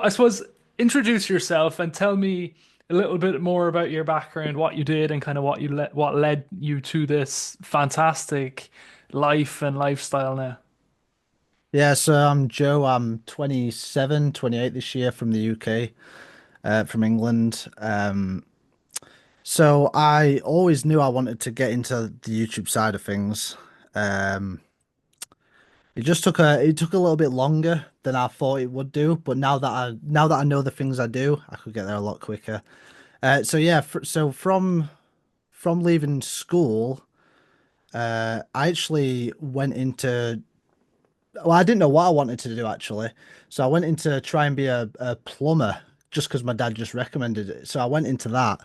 I suppose introduce yourself and tell me a little bit more about your background, what you did, and kind of what led you to this fantastic life and lifestyle now. Yeah, so I'm Joe. I'm 27, 28 this year from the UK, from England. So I always knew I wanted to get into the YouTube side of things. Um, it took a little bit longer than I thought it would do, but now that I know the things I do, I could get there a lot quicker. So yeah, so from leaving school, I actually went into well, I didn't know what I wanted to do actually. So I went into try and be a plumber just because my dad just recommended it. So I went into that,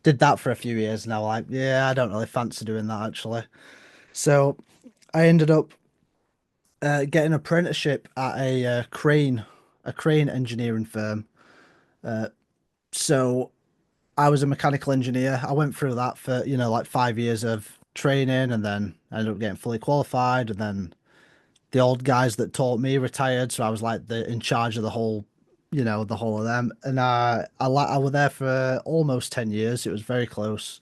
did that for a few years, and I was like, yeah, I don't really fancy doing that actually. So I ended up getting an apprenticeship at a crane engineering firm. So I was a mechanical engineer. I went through that for, like 5 years of training, and then I ended up getting fully qualified, and then the old guys that taught me retired, so I was like the in charge of the whole of them. And I was there for almost 10 years. It was very close.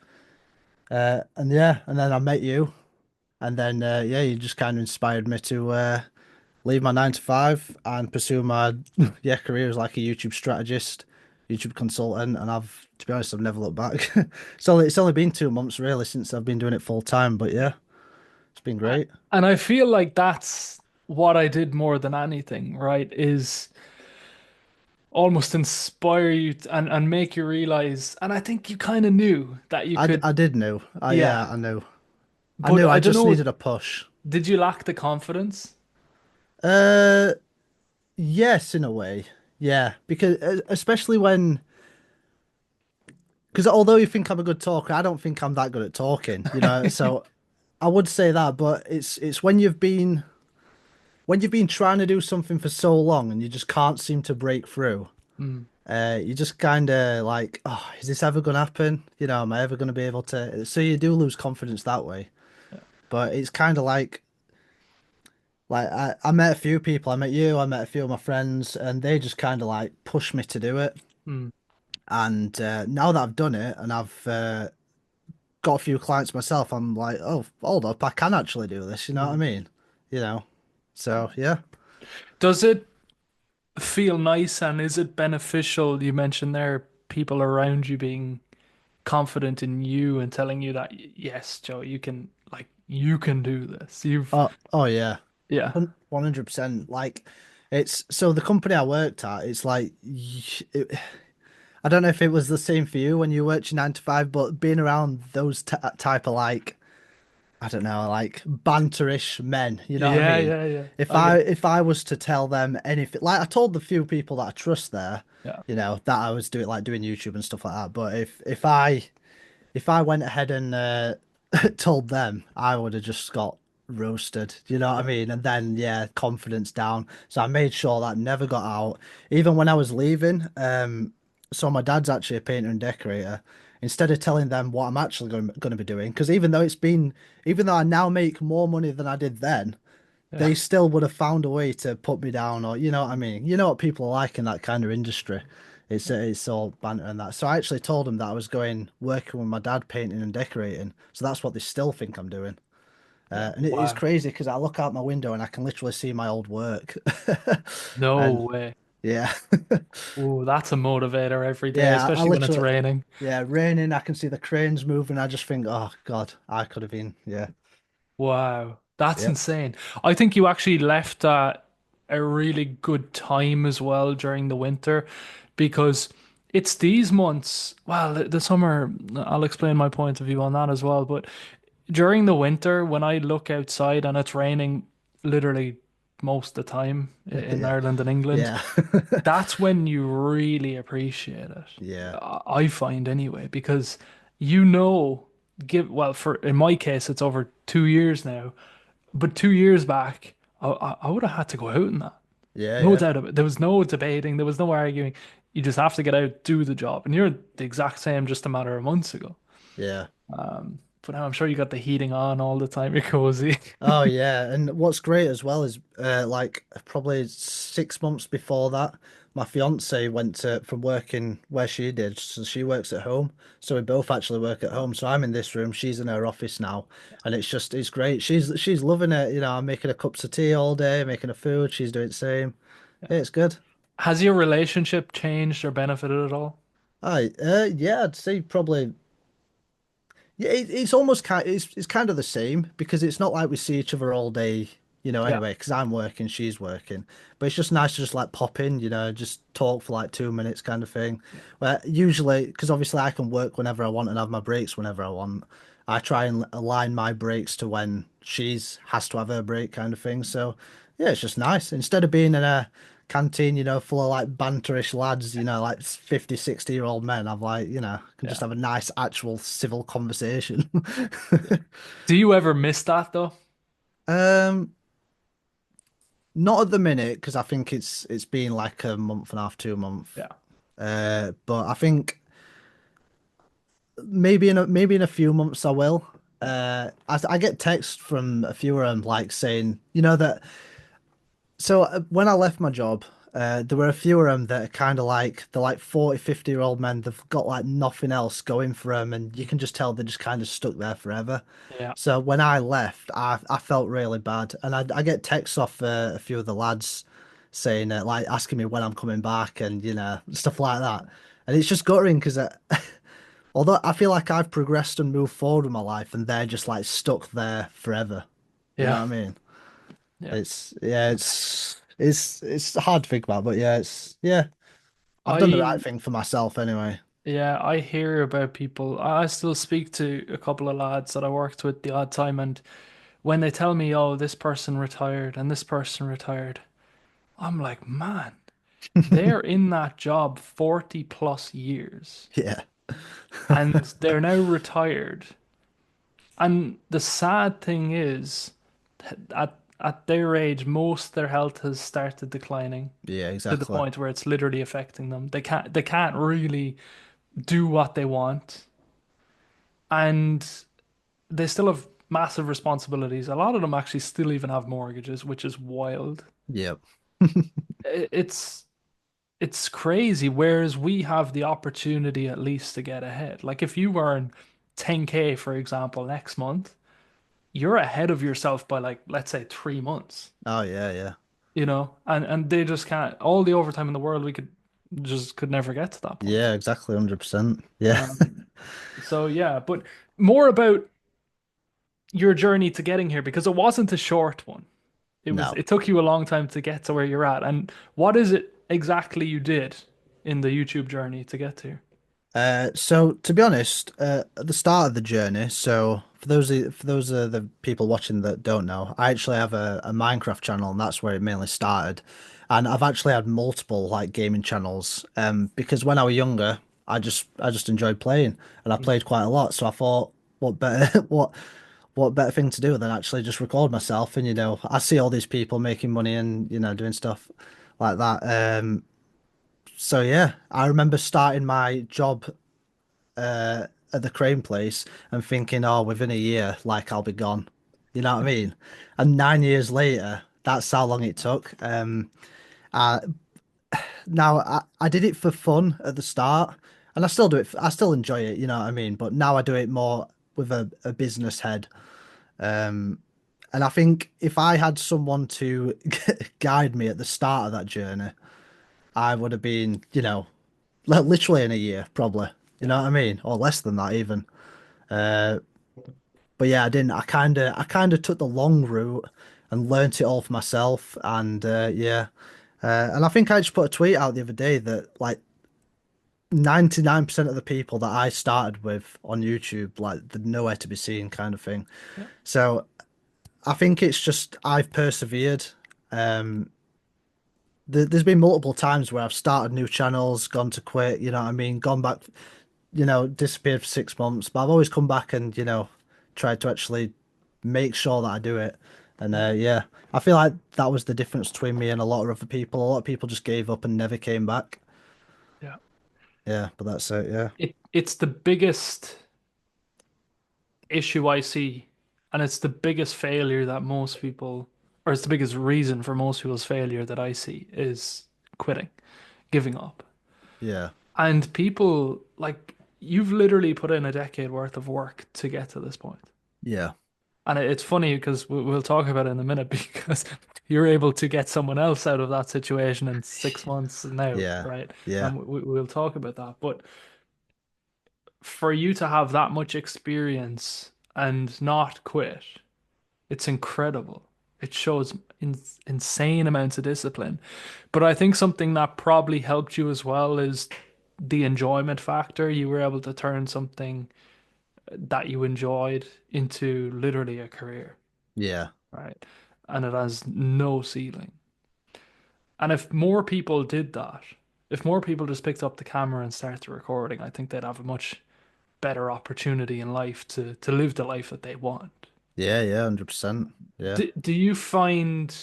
And yeah, and then I met you, and then yeah, you just kind of inspired me to leave my 9 to 5 and pursue my yeah career as like a YouTube strategist, YouTube consultant. And to be honest, I've never looked back. It's only been 2 months really since I've been doing it full time, but yeah, it's been great. And I feel like that's what I did more than anything, right? Is almost inspire you and make you realize, and I think you kind of knew that you could, I did know. yeah. Yeah, I knew. I But knew. I I don't just know, needed a push. did you lack the confidence? Uh, yes, in a way. Yeah, because especially because although you think I'm a good talker, I don't think I'm that good at talking, So I would say that, but it's when you've been trying to do something for so long and you just can't seem to break through. Mm. You just kind of like, oh, is this ever gonna happen? Am I ever gonna be able to? So you do lose confidence that way. Yeah. But it's kind of like I met a few people. I met you. I met a few of my friends, and they just kind of like pushed me to do it. Mm. And now that I've done it and I've got a few clients myself, I'm like, oh, hold up, I can actually do this. You know what I Mm. mean? You know. So yeah, Does it feel nice and is it beneficial? You mentioned there people around you being confident in you and telling you that yes, Joe, you can you can do this. oh yeah, Yeah. 100%. Like, it's so the company I worked at. It's like I don't know if it was the same for you when you worked your 9 to 5, but being around those t type of like I don't know, like banterish men, you know what I Yeah, mean? yeah, yeah. If I I get if I was to tell them anything, like I told the few people that I trust there, yeah. that I was doing YouTube and stuff like that. But if I went ahead and told them, I would have just got roasted. You know what I Yeah. mean? And then yeah, confidence down. So I made sure that never got out. Even when I was leaving, so my dad's actually a painter and decorator. Instead of telling them what I'm actually going to be doing, because even though I now make more money than I did then, Yeah. they still would have found a way to put me down, or you know what I mean. You know what people are like in that kind of industry. It's all banter and that. So I actually told them that I was going working with my dad painting and decorating. So that's what they still think I'm doing. Yeah. And it is Wow. crazy because I look out my window and I can literally see my old work. No And way. yeah, Oh, that's a motivator every day, yeah, I especially when it's literally, raining. yeah, raining. I can see the cranes moving. I just think, oh God, I could have been, yeah, Wow. That's yep, insane. I think you actually left at a really good time as well during the winter because it's these months, well, the summer, I'll explain my point of view on that as well, but during the winter when I look outside and it's raining literally most of the time in yeah, Ireland and England, yeah, that's when you really appreciate it. yeah, I find anyway, because you know, well, for in my case, it's over 2 years now, but 2 years back, I would have had to go out in that. yeah, No yeah, doubt about it. There was no debating, there was no arguing. You just have to get out, do the job, and you're the exact same just a matter of months ago. yeah. But now I'm sure you got the heating on all the time. You're cozy. Oh yeah, and what's great as well is like probably 6 months before that, my fiance went to from working where she did, so she works at home. So we both actually work at home. So I'm in this room, she's in her office now, and it's great. She's loving it. You know, I'm making her cups of tea all day, making her food. She's doing the same. Yeah, it's good. Has your relationship changed or benefited at all? Yeah, I'd say probably. Yeah, it's almost it's kind of the same because it's not like we see each other all day, Yeah. anyway, because I'm working, she's working. But it's just nice to just like pop in, just talk for like 2 minutes kind of thing. Where usually, because obviously I can work whenever I want and have my breaks whenever I want. I try and align my breaks to when she's has to have her break kind of thing. So yeah, it's just nice. Instead of being in a canteen, full of like banterish lads, like 50, 60-year-old men, I've like, can just Yeah. have a nice actual civil conversation. Do you ever miss that though? Um, Not at the minute because I think it's been like a month and a half, 2 months. Yeah. But I think maybe in a few months I will. I get texts from a few of them like saying, that. So when I left my job, there were a few of them that are kind of like they're like 40, 50-year-old men. They've got like nothing else going for them, and you can just tell they're just kind of stuck there forever. Yeah. So when I left, I felt really bad, and I get texts off a few of the lads saying like asking me when I'm coming back and stuff like that, and it's just guttering because although I feel like I've progressed and moved forward in my life, and they're just like stuck there forever. You know Yeah. what I mean? Yeah. It's hard to think about, but yeah, I've done the right I thing for myself anyway. Yeah, I hear about people. I still speak to a couple of lads that I worked with the odd time, and when they tell me, "Oh, this person retired and this person retired," I'm like, "Man, they're in that job 40 plus years Yeah, and they're now retired." And the sad thing is, at their age, most their health has started declining yeah, to the exactly. point where it's literally affecting them. They can't really do what they want, and they still have massive responsibilities. A lot of them actually still even have mortgages, which is wild. Yep. It's it's crazy. Whereas we have the opportunity at least to get ahead. Like if you earn 10K, for example, next month, you're ahead of yourself by like, let's say 3 months, Oh yeah, yeah, and they just can't. All the overtime in the world, we could never get to that point. yeah, exactly, 100%. Yeah. Um, so yeah, but more about your journey to getting here because it wasn't a short one. No. It took you a long time to get to where you're at. And what is it exactly you did in the YouTube journey to get to? So to be honest, at the start of the journey, so for those of the people watching that don't know, I actually have a Minecraft channel, and that's where it mainly started. And I've actually had multiple like gaming channels, because when I was younger, I just enjoyed playing, and I played quite a lot. So I thought, what better what better thing to do than actually just record myself? And I see all these people making money and doing stuff like that. So yeah, I remember starting my job at the crane place and thinking, oh, within a year, like I'll be gone. You know what I mean? And 9 years later, that's how long it took. Uh, Now I did it for fun at the start, and I still do it. I still enjoy it. You know what I mean? But now I do it more with a business head. Um, and I think if I had someone to guide me at the start of that journey, I would have been, literally in a year, probably. You Yeah. know what I mean? Or less than that even. Uh, but yeah, I didn't. I kind of took the long route and learnt it all for myself. And yeah, and I think I just put a tweet out the other day that like 99% of the people that I started with on YouTube, like they're nowhere to be seen, kind of thing. Yeah. So I think it's just I've persevered. Um, there's been multiple times where I've started new channels, gone to quit. You know what I mean? Gone back, disappeared for 6 months, but I've always come back and tried to actually make sure that I do it. And Yeah. yeah, I feel like that was the difference between me and a lot of other people. A lot of people just gave up and never came back. Yeah. Yeah, but that's it. Yeah. It's the biggest issue I see, and it's the biggest failure that most people, or it's the biggest reason for most people's failure that I see is quitting. giving up. Yeah. And people like you've literally put in a decade worth of work to get to this point. Yeah. And it's funny because we'll talk about it in a minute because you're able to get someone else out of that situation in 6 months now, Yeah. right? Yeah. And we'll talk about that. But for you to have that much experience and not quit, it's incredible. It shows insane amounts of discipline. But I think something that probably helped you as well is the enjoyment factor. You were able to turn something that you enjoyed into literally a career, Yeah. right? And it has no ceiling. And if more people did that, if more people just picked up the camera and started recording, I think they'd have a much better opportunity in life to live the life that they want. Yeah. Yeah. 100%. Yeah. Do you find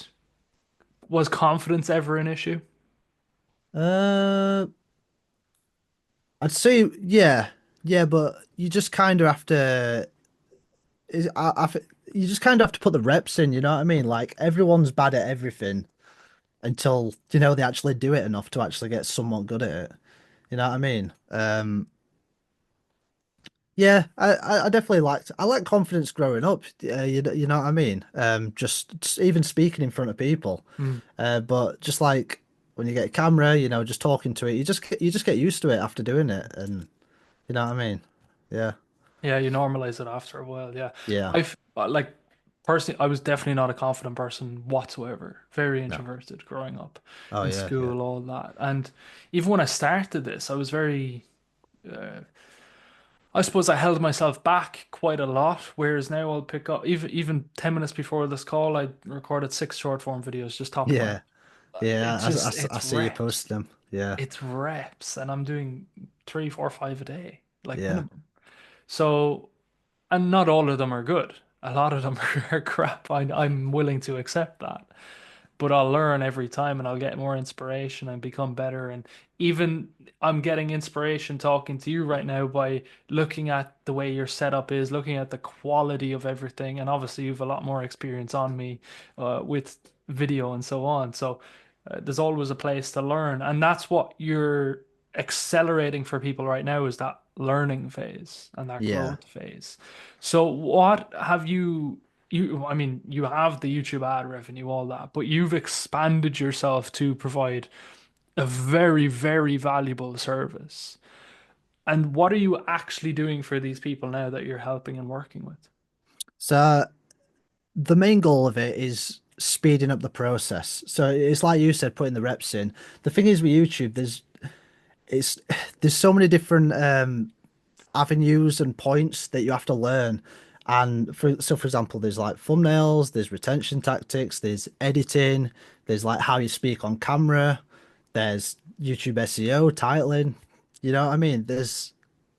was confidence ever an issue? Uh, I'd say yeah, yeah, but you just kind of have to. You just kind of have to put the reps in. You know what I mean? Like everyone's bad at everything until they actually do it enough to actually get somewhat good at it. You know what I mean? Yeah, I definitely I like confidence growing up. You know what I mean? Just even speaking in front of people. Hmm. But just like when you get a camera, just talking to it, you just get used to it after doing it, and you know what I mean? Yeah, Yeah, you normalize it after a while. Yeah. yeah. I've like personally, I was definitely not a confident person whatsoever. Very No. introverted growing up Oh in yeah, yeah, school, all that. And even when I started this, I was very, uh, I suppose I held myself back quite a lot. Whereas now I'll pick up, even 10 minutes before this call, I recorded 6 short form videos, just top of my, yeah, yeah. it's just, I it's see you post reps. them. Yeah, It's reps. And I'm doing three, four, five a day, like yeah, minimum. So, and not all of them are good. A lot of them are crap. I'm willing to accept that. But I'll learn every time and I'll get more inspiration and become better. And even I'm getting inspiration talking to you right now by looking at the way your setup is, looking at the quality of everything. And obviously, you've a lot more experience on me with video and so on. So there's always a place to learn. And that's what you're accelerating for people right now is that learning phase and that yeah. growth phase. So what have I mean, you have the YouTube ad revenue, all that, but you've expanded yourself to provide a very, very valuable service. And what are you actually doing for these people now that you're helping and working with? So the main goal of it is speeding up the process. So it's like you said, putting the reps in. The thing is with YouTube, it's there's so many different avenues and points that you have to learn. And for example, there's like thumbnails, there's retention tactics, there's editing, there's like how you speak on camera, there's YouTube SEO, titling. You know what I mean? There's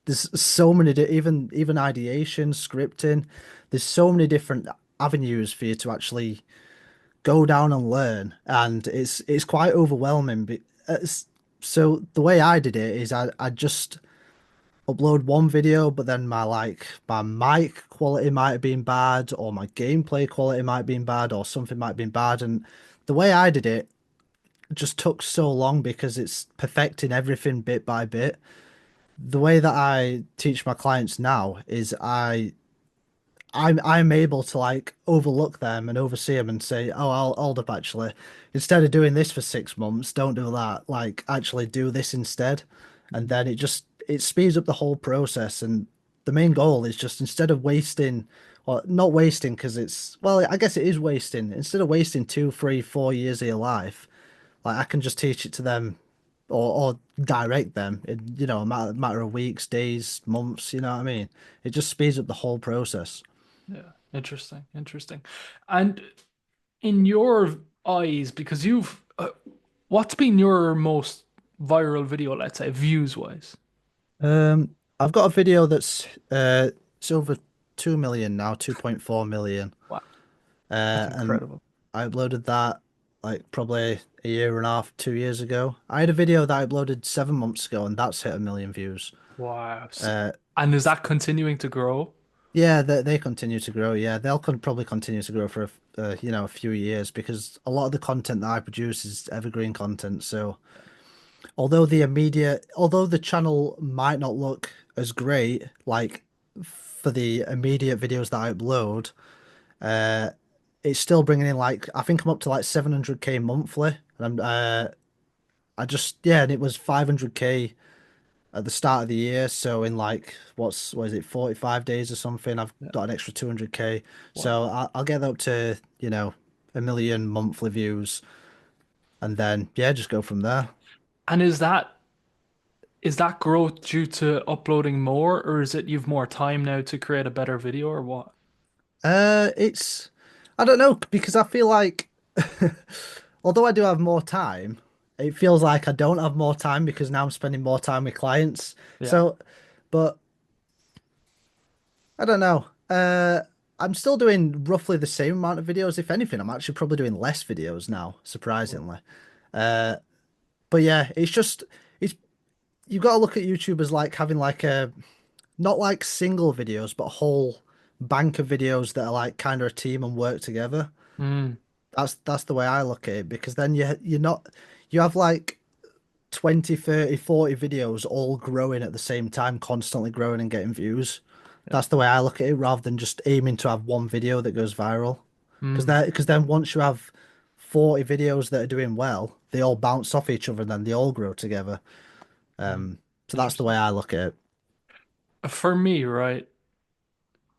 so many even ideation, scripting. There's so many different avenues for you to actually go down and learn, and it's quite overwhelming. So the way I did it is I just upload one video, but then my mic quality might have been bad, or my gameplay quality might have been bad, or something might have been bad. And the way I did it just took so long because it's perfecting everything bit by bit. The way that I teach my clients now is I'm able to like overlook them and oversee them and say, oh, I'll hold up actually. Instead of doing this for 6 months, don't do that. Like actually do this instead. And then it speeds up the whole process. And the main goal is just instead of wasting or not wasting because I guess it is wasting. Instead of wasting 2, 3, 4 years of your life, like I can just teach it to them or direct them in, a matter of weeks, days, months, you know what I mean? It just speeds up the whole process. Yeah, interesting, interesting. And in your eyes, because what's been your most viral video, let's say, views wise? I've got a video that's it's over 2 million now, 2.4 million. Wow, that's And incredible. I uploaded that like probably a year and a half, 2 years ago. I had a video that I uploaded 7 months ago, and that's hit a million views. Wow. Uh, And is that continuing to grow? yeah, they continue to grow. Yeah, they'll probably continue to grow for a few years because a lot of the content that I produce is evergreen content. So although the channel might not look as great, like for the immediate videos that I upload, uh, it's still bringing in like I think I'm up to like 700k monthly, and I just yeah, and it was 500k at the start of the year. So in like what is it, 45 days or something, I've Yeah. got an extra 200k. Wow. So I'll get up to a million monthly views, and then yeah, just go from there. And is that growth due to uploading more, or is it you've more time now to create a better video, or what? It's I don't know because I feel like although I do have more time, it feels like I don't have more time because now I'm spending more time with clients. Yeah. So, but I don't know. I'm still doing roughly the same amount of videos. If anything, I'm actually probably doing less videos now, surprisingly. Uh, but yeah, it's you've got to look at YouTube as like having like a not like single videos, but a whole bank of videos that are like kind of a team and work together. Mm, That's the way I look at it because then you're not you have like 20, 30, 40 videos all growing at the same time, constantly growing and getting views. yeah. That's the way I look at it rather than just aiming to have one video that goes viral. Mm, Because then once you have 40 videos that are doing well, they all bounce off each other and then they all grow together. mm. So that's the way Interesting. I look at it. For me, right,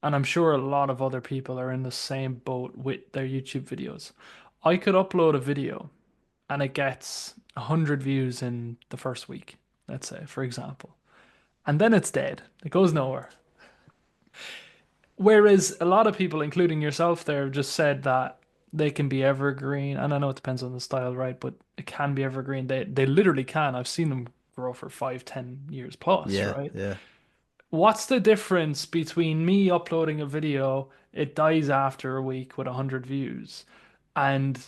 and I'm sure a lot of other people are in the same boat with their YouTube videos. I could upload a video and it gets 100 views in the first week, let's say, for example. And then it's dead. It goes nowhere. Whereas a lot of people, including yourself there, have just said that they can be evergreen. And I know it depends on the style, right? But it can be evergreen. They literally can. I've seen them grow for 5, 10 years plus, Yeah, right? yeah. What's the difference between me uploading a video, it dies after a week with 100 views, and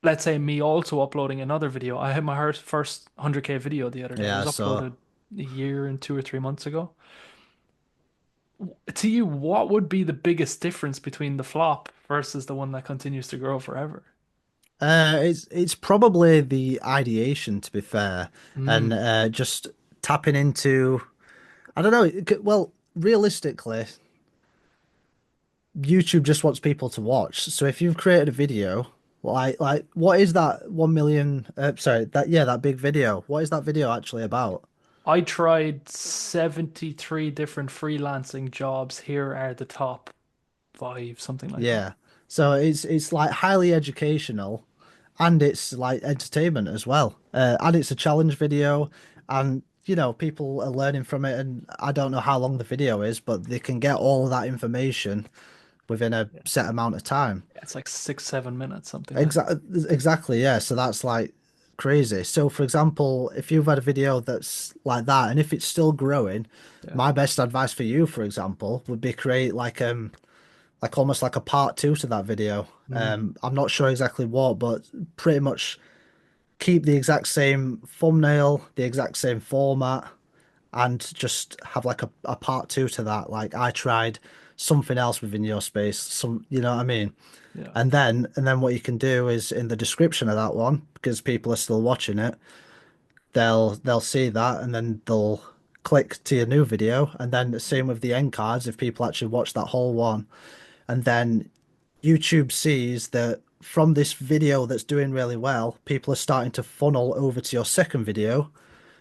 let's say me also uploading another video? I had my first 100K video the other day. It Yeah, was so uploaded a year and 2 or 3 months ago. To you, what would be the biggest difference between the flop versus the one that continues to grow forever? it's probably the ideation to be fair, and Mm. just tapping into I don't know. Well, realistically, YouTube just wants people to watch. So if you've created a video, like what is that 1 million? Sorry, that big video. What is that video actually about? I tried 73 different freelancing jobs. Here are the top five, something like that. Yeah. So it's like highly educational, and it's like entertainment as well. And it's a challenge video, and people are learning from it. And I don't know how long the video is, but they can get all of that information within a Yeah. set amount of time. It's like 6, 7 minutes, something like that. Exactly, yeah. So that's like crazy. So for example, if you've had a video that's like that, and if it's still growing, Yeah. my best advice for you, for example, would be create like almost like a part two to that video. Mm. I'm not sure exactly what, but pretty much keep the exact same thumbnail, the exact same format, and just have like a part two to that. Like I tried something else within your space, you know what I mean? Yeah. And then what you can do is in the description of that one, because people are still watching it, they'll see that and then they'll click to your new video. And then the same with the end cards if people actually watch that whole one. And then YouTube sees that from this video that's doing really well, people are starting to funnel over to your second video.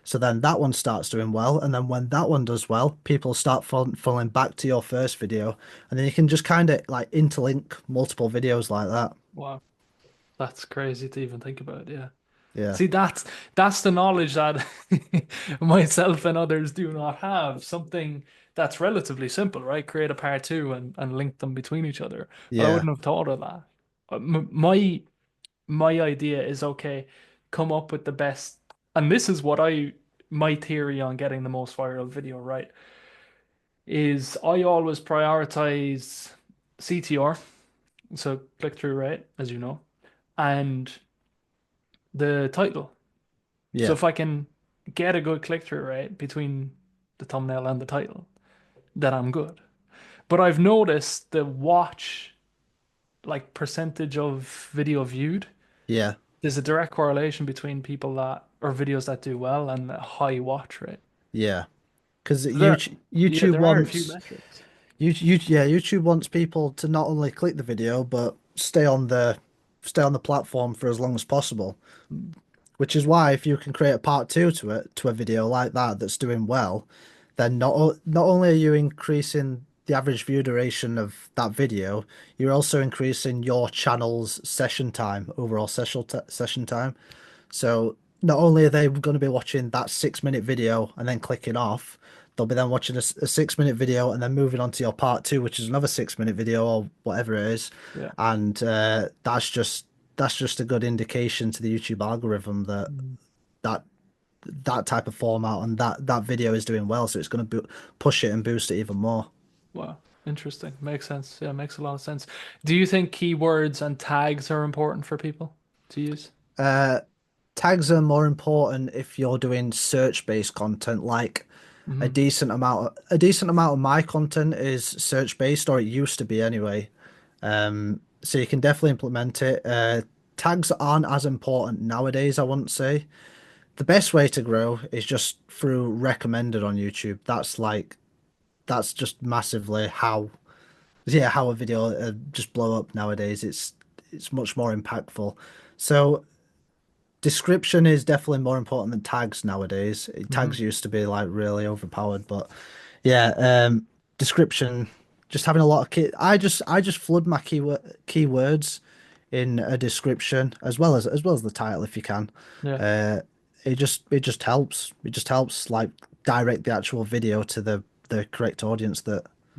So then that one starts doing well, and then when that one does well, people start funneling back to your first video, and then you can just kind of like interlink multiple videos like that. Wow. That's crazy to even think about. Yeah. Yeah, See, that's the knowledge that myself and others do not have. Something that's relatively simple, right? Create a part two and link them between each other. But I yeah, wouldn't have thought of that. My idea is okay, come up with the best, and this is what my theory on getting the most viral video, right? Is I always prioritize CTR, so click through rate, as you know, and the title. So yeah, if I can get a good click through rate between the thumbnail and the title, then I'm good. But I've noticed the watch, like percentage of video viewed, yeah, there's a direct correlation between people that or videos that do well and a high watch rate. Yeah, because So there, yeah, YouTube there are a few wants metrics. yeah, YouTube wants people to not only click the video but stay on the platform for as long as possible. Which is why if you can create a part two to it, to a video like that that's doing well, then not only are you increasing the average view duration of that video, you're also increasing your channel's session time, overall session time. So not only are they going to be watching that 6 minute video and then clicking off, they'll be then watching a 6 minute video and then moving on to your part two, which is another 6 minute video or whatever it is. Yeah. And that's just a good indication to the YouTube algorithm that Mm. that that type of format and that video is doing well. So it's going to push it and boost it even more. Wow. Interesting. Makes sense. Yeah, makes a lot of sense. Do you think keywords and tags are important for people to use? Uh, Tags are more important if you're doing search-based content, like Hmm. a decent amount of my content is search-based, or it used to be anyway. So you can definitely implement it. Tags aren't as important nowadays, I wouldn't say. The best way to grow is just through recommended on YouTube. That's just massively how a video just blow up nowadays. It's much more impactful. So description is definitely more important than tags nowadays. Hmm. Tags used to be like really overpowered, but yeah, description. Just having a lot of I just flood my keywords in a description as well as the title if you can. Yeah. Uh, it just helps. It just helps like direct the actual video to the correct audience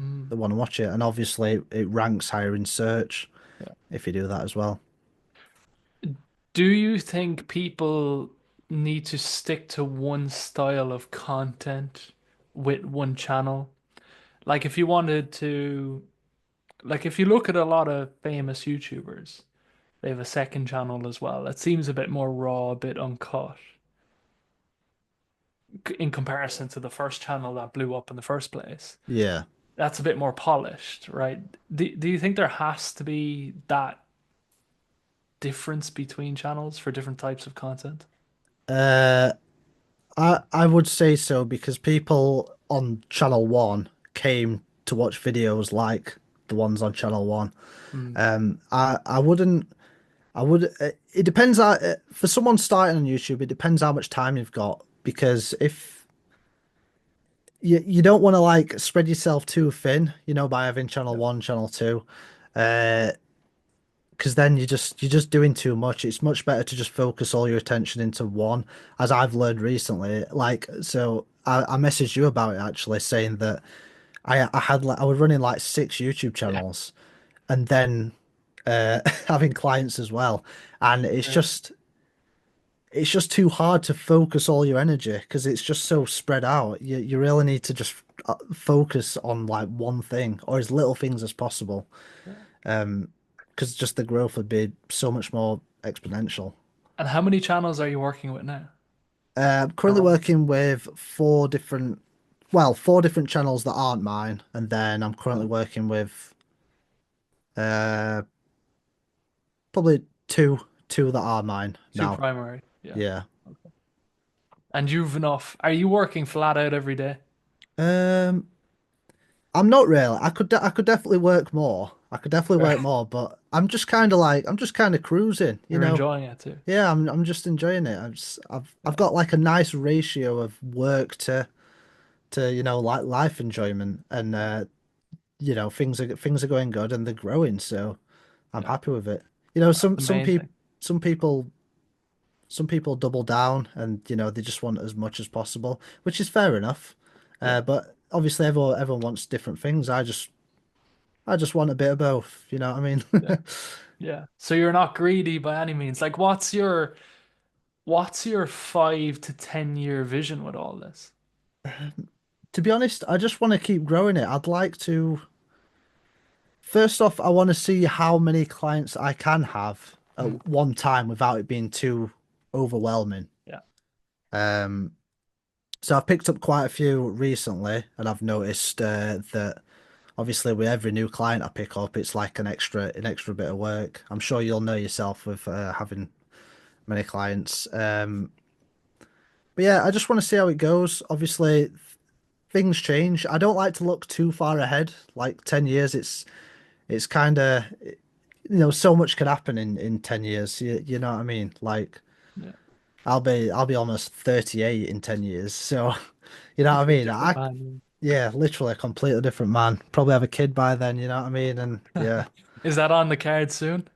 Mm. that want to watch it, and obviously it ranks higher in search Yeah. if you do that as well. Do you think people need to stick to one style of content with one channel? Like if you wanted to, like if you look at a lot of famous YouTubers, they have a second channel as well. It seems a bit more raw, a bit uncut in comparison to the first channel that blew up in the first place. Yeah. That's a bit more polished, right? Do you think there has to be that difference between channels for different types of content? Uh, I would say so because people on Channel One came to watch videos like the ones on Channel One. Mm, I wouldn't. I would. It depends. For someone starting on YouTube, it depends how much time you've got. Because if you don't want to like spread yourself too thin, by having Channel yeah. One, Channel Two, uh, because then you're just doing too much. It's much better to just focus all your attention into one, as I've learned recently. Like, so I messaged you about it actually, saying that I had like I was running like 6 YouTube Yeah. channels, and then having clients as well, and Yeah. it's just too hard to focus all your energy because it's just so spread out. You really need to just focus on like one thing or as little things as possible. Yeah. Because just the growth would be so much more exponential. And how many channels are you working with now? I'm Or currently running? working with four different channels that aren't mine, and then I'm currently Wow. working with uh probably two that are mine Two now. primary. Yeah. Yeah. And you've enough. Are you working flat out every day? Um, I'm not really. I could definitely work more. I could definitely Or work more, but I'm just kind of cruising, you you're know. enjoying it too? Yeah, I'm just enjoying it. I've got like a nice ratio of work to like life enjoyment, and things are going good and they're growing, so I'm Yeah. happy with it. You know, That's the main thing. some people some people double down and they just want as much as possible, which is fair enough. Yeah. But obviously everyone wants different things. I just want a bit of both, you know what I mean? Yeah. Yeah. So you're not greedy by any means. Like what's your 5 to 10 year vision with all this? To be honest, I just want to keep growing it. I'd like to, first off, I want to see how many clients I can have Mm, at one time without it being too overwhelming. yeah. Um, so I've picked up quite a few recently, and I've noticed that obviously with every new client I pick up, it's like an extra bit of work. I'm sure you'll know yourself with having many clients. But yeah, I just want to see how it goes. Obviously, things change. I don't like to look too far ahead. Like 10 years, it's kind of, so much could happen in 10 years. You know what I mean? Like Yeah, I'll be almost 38 in 10 years. So, you know what I complete mean? different man. Yeah, literally a completely different man. Probably have a kid by then, you know what I mean? And yeah. Is that on the card soon?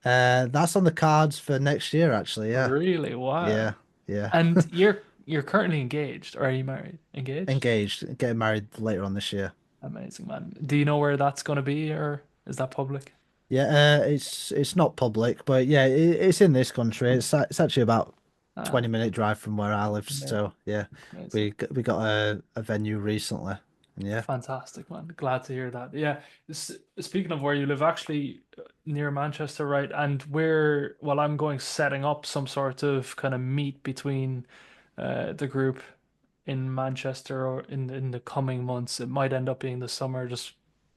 That's on the cards for next year, actually. Yeah. Really? Yeah. Wow. Yeah. And you're currently engaged, or are you married? Engaged? Engaged, getting married later on this year. Amazing, man. Do you know where that's going to be, or is that public? Yeah, it's not public, but yeah, it's in this country. It's actually about Ah, 20-minute drive from where I live. amazing, So yeah, amazing. we got a venue recently. And yeah, Fantastic, man. Glad to hear that. Yeah. Speaking of where you live, actually near Manchester, right? And well, I'm going setting up some sort of kind of meet between the group in Manchester or in the coming months. It might end up being the summer, just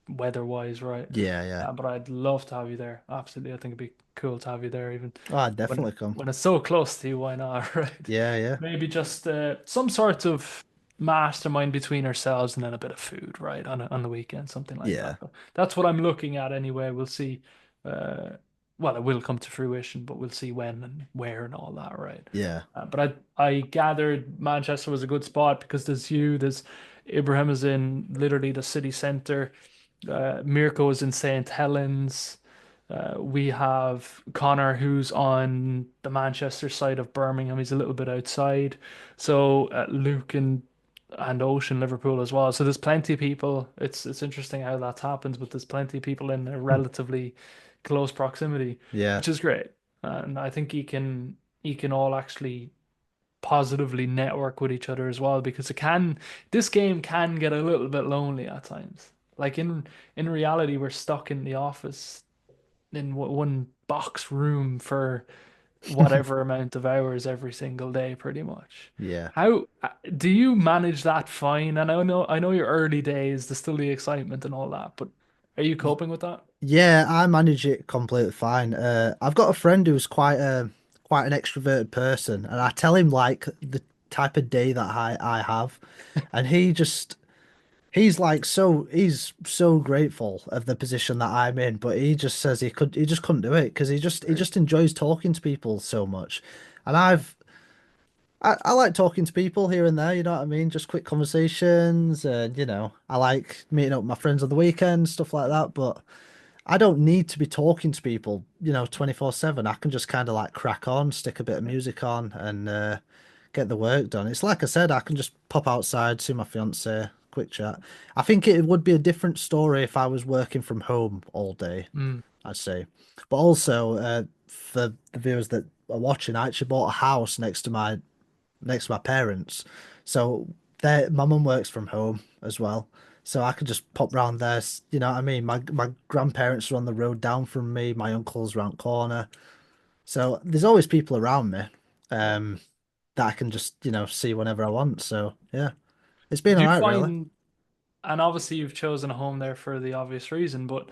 weather-wise, right? yeah, yeah. But I'd love to have you there. Absolutely. I think it'd be cool to have you there, even Oh, I'd when definitely come. when it's so close to you, why not, right? Yeah, yeah, Maybe just some sort of mastermind between ourselves and then a bit of food, right? On the weekend, something like yeah, that. But that's what I'm looking at anyway. We'll see. Uh, well, it will come to fruition, but we'll see when and where and all that, right? yeah, But I gathered Manchester was a good spot because there's Ibrahim is in literally the city centre. Mirko is in St. Helens. We have Connor, who's on the Manchester side of Birmingham. He's a little bit outside. So Luke and Ocean, Liverpool as well. So there's plenty of people. It's interesting how that happens, but there's plenty of people in a relatively close proximity, yeah, which is great. And I think he can all actually positively network with each other as well because this game can get a little bit lonely at times. Like in reality, we're stuck in the office in one box room for whatever amount of hours every single day, pretty much. yeah. How do you manage that fine? And I know your early days, there's still the excitement and all that, but are you coping with that? Yeah, I manage it completely fine. I've got a friend who's quite an extroverted person, and I tell him like the type of day that I have, and he's so grateful of the position that I'm in, but he just says he just couldn't do it because he Right. just enjoys talking to people so much, and I like talking to people here and there, you know what I mean? Just quick conversations, and I like meeting up with my friends on the weekend, stuff like that, but. I don't need to be talking to people, 24/7. I can just kind of like crack on, stick a bit of Yeah. music on, and get the work done. It's like I said, I can just pop outside, see my fiance, quick chat. I think it would be a different story if I was working from home all day, Mm, I'd say. But also, for the viewers that are watching, I actually bought a house next to my parents. So my mum works from home as well. So I could just pop round there, you know what I mean? My grandparents are on the road down from me, my uncle's round corner. So there's always people around me, yeah. um, that I can just, see whenever I want. So yeah, it's been Do all you right, really. find, and obviously you've chosen a home there for the obvious reason, but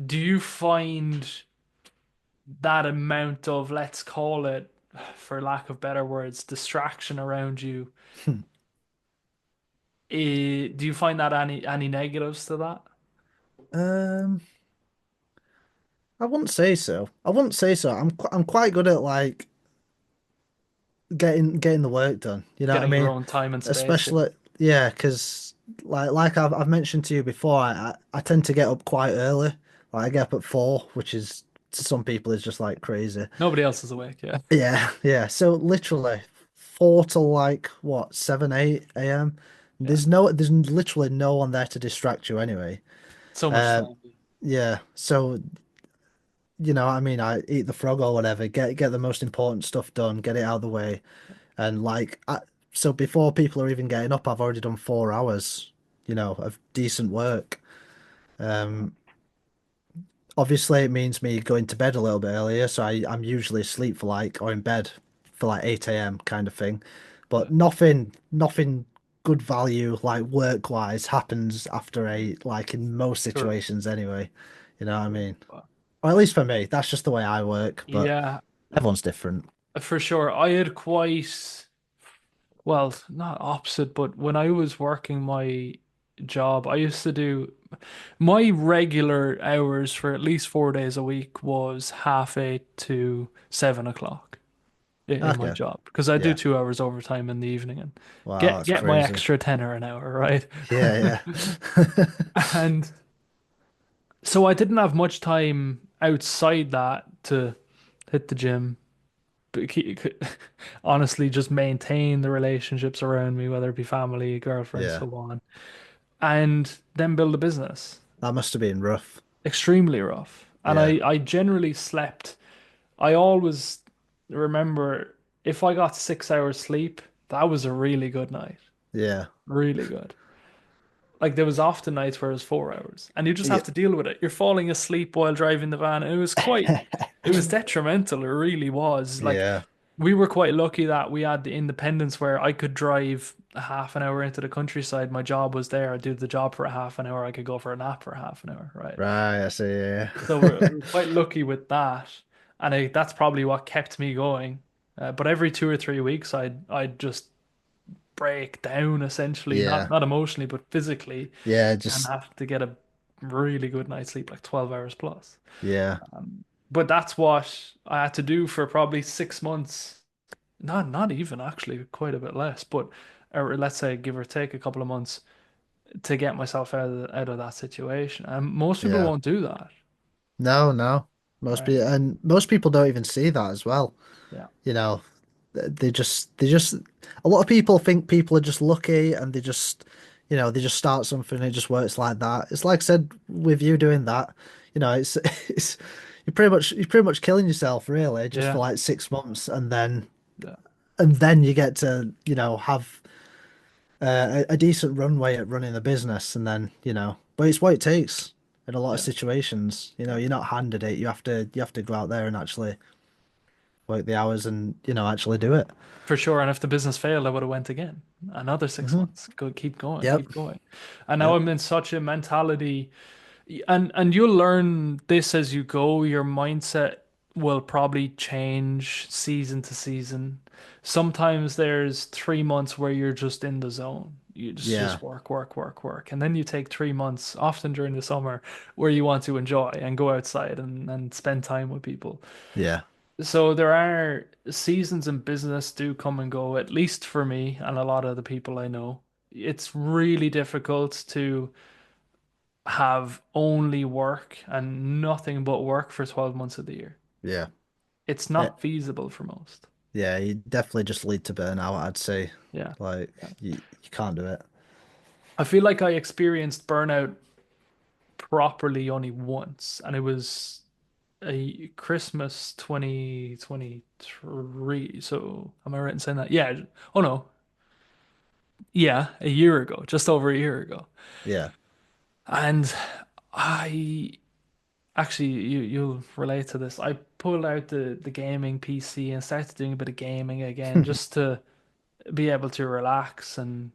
do you find that amount of, let's call it, for lack of better words, distraction around you, do you find that any negatives to that? Um, I wouldn't say so. I wouldn't say so. I'm quite good at like getting the work done. You know what I Getting your mean? own time and space. Yeah. Especially, yeah, because like I've mentioned to you before, I tend to get up quite early. Like I get up at 4, which is to some people is just like crazy. Nobody else is awake. Yeah. Yeah, yeah. So literally 4 to like what 7, 8 a.m. Yeah. There's literally no one there to distract you anyway. So much Uh, time. yeah. So I mean, I eat the frog or whatever. Get the most important stuff done. Get it out of the way. And so before people are even getting up, I've already done 4 hours, of decent work. Um, Obviously it means me going to bed a little bit earlier, so I'm usually asleep for like or in bed for like 8 a.m. kind of thing. Yeah. But nothing good value like work wise happens after 8, like in most True. situations anyway. You know what I True. mean? Or at least for me, that's just the way I work, but Yeah, everyone's different. for sure. I had quite well, not opposite, but when I was working my job, I used to do my regular hours for at least 4 days a week was 8:30 to 7 o'clock in my Okay. job because I do Yeah. 2 hours overtime in the evening and Wow, get that's get my crazy. extra tenner an hour, right? Yeah, And so I didn't have much time outside that to hit the gym, but honestly, just maintain the relationships around me, whether it be family, girlfriend, yeah. so on, and then build a business. That must have been rough. Extremely rough. And Yeah. I generally slept. I always remember if I got 6 hours sleep, that was a really good night. Yeah. Really good. Like there was often nights where it was 4 hours, and you just Yeah. have to deal with it. You're falling asleep while driving the van. And it was detrimental. It really was. Like Yeah. we were quite lucky that we had the independence where I could drive a half an hour into the countryside. My job was there. I'd do the job for a half an hour. I could go for a nap for a half an hour, right? Right, I see. Yeah. So we're quite lucky with that, and that's probably what kept me going. But every 2 or 3 weeks, I'd just break down essentially, not Yeah. not emotionally, but physically, Yeah, and just have to get a really good night's sleep, like 12 hours plus. yeah. But that's what I had to do for probably 6 months. Not even actually, quite a bit less, but or let's say give or take a couple of months to get myself out of that situation. And most people Yeah. won't do that, No, no. right? Most people don't even see that as well. Yeah, You know, they just a lot of people think people are just lucky and they just they just start something and it just works like that. It's like I said with you doing that, it's it's you're pretty much killing yourself really just for yeah, like 6 months yeah, and then you get to, have a decent runway at running the business and then, but it's what it takes in a lot of yeah. situations. Yeah. You're not handed it. You have to go out there and actually work the hours and, actually do it. For sure. And if the business failed, I would have went again. Another six Hmm. months. Go keep going, Yep. keep going. And now Yep. I'm in such a mentality, and you'll learn this as you go. Your mindset will probably change season to season. Sometimes there's 3 months where you're just in the zone. You Yeah. just work, work, work, work. And then you take 3 months, often during the summer, where you want to enjoy and go outside and spend time with people. Yeah. So there are seasons in business do come and go, at least for me and a lot of the people I know. It's really difficult to have only work and nothing but work for 12 months of the year. Yeah. It's Eh, not feasible for most. yeah. You definitely just lead to burnout, I'd say. Yeah. Like Yeah. you can't do it. I feel like I experienced burnout properly only once, and it was a Christmas 2023. So am I right in saying that? Yeah. Oh no. Yeah, a year ago, just over a year ago. Yeah. And I actually you'll relate to this. I pulled out the gaming PC and started doing a bit of gaming again just to be able to relax and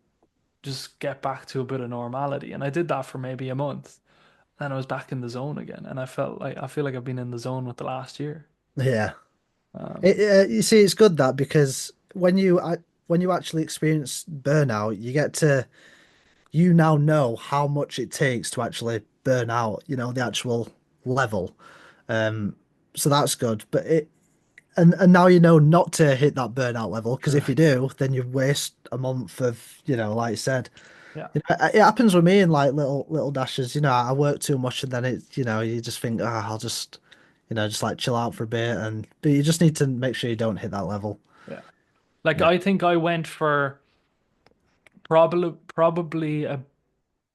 just get back to a bit of normality. And I did that for maybe a month. Then I was back in the zone again, and I feel like I've been in the zone with the last year. Yeah. Um, You see, it's good that because when you actually experience burnout, you now know how much it takes to actually burn out, the actual level. Um, so that's good. But and now you know not to hit that burnout level because if you correct. do, then you waste a month of, like you said. Yeah, It happens with me in like little dashes. I work too much and then you just think, I'll just, just like chill out for a bit but you just need to make sure you don't hit that level. yeah. Like Yeah. I think I went for probably a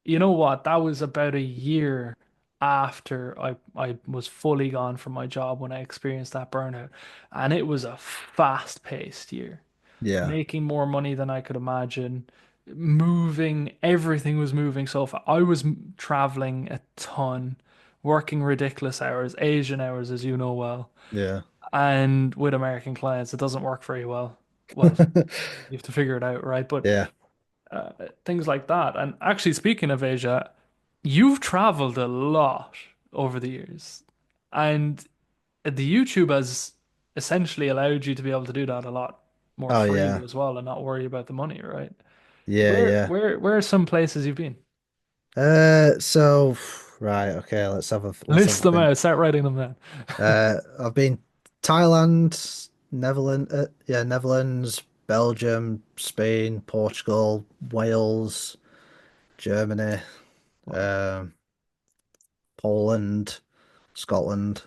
you know what? That was about a year after I was fully gone from my job when I experienced that burnout. And it was a fast-paced year, Yeah. making more money than I could imagine, moving, everything was moving so fast. I was traveling a ton, working ridiculous hours, Asian hours, as you know well, Yeah. and with American clients, it doesn't work very well. Well, you have to figure it out, right? But Yeah. uh, things like that. And actually, speaking of Asia, you've traveled a lot over the years, and the YouTube has essentially allowed you to be able to do that a lot more Oh freely yeah. as well and not worry about the money, right? Yeah, Where yeah. where where are some places you've been? So right, okay, let's have a List them think. out, start writing them down. I've been Thailand, Netherlands, yeah, Netherlands, Belgium, Spain, Portugal, Wales, Germany, Wow. um, Poland, Scotland.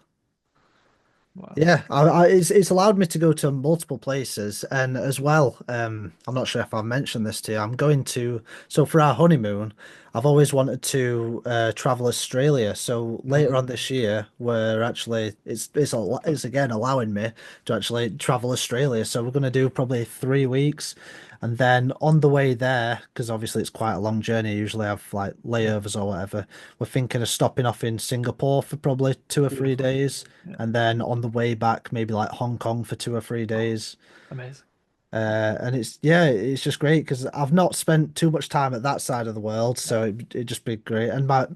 Wow. Yeah, it's allowed me to go to multiple places, and as well, I'm not sure if I've mentioned this to you. I'm going to so for our honeymoon, I've always wanted to travel Australia. So later on Mm. this year, we're actually it's again allowing me to actually travel Australia. So we're going to do probably 3 weeks, and then on the way there, because obviously it's quite a long journey. I usually have like Yeah. layovers or whatever. We're thinking of stopping off in Singapore for probably 2 or 3 Beautiful. days Yeah. and then on the way back, maybe like Hong Kong for 2 or 3 days. Amazing. And it's yeah, it's just great because I've not spent too much time at that side of the world, so it'd just be great. And my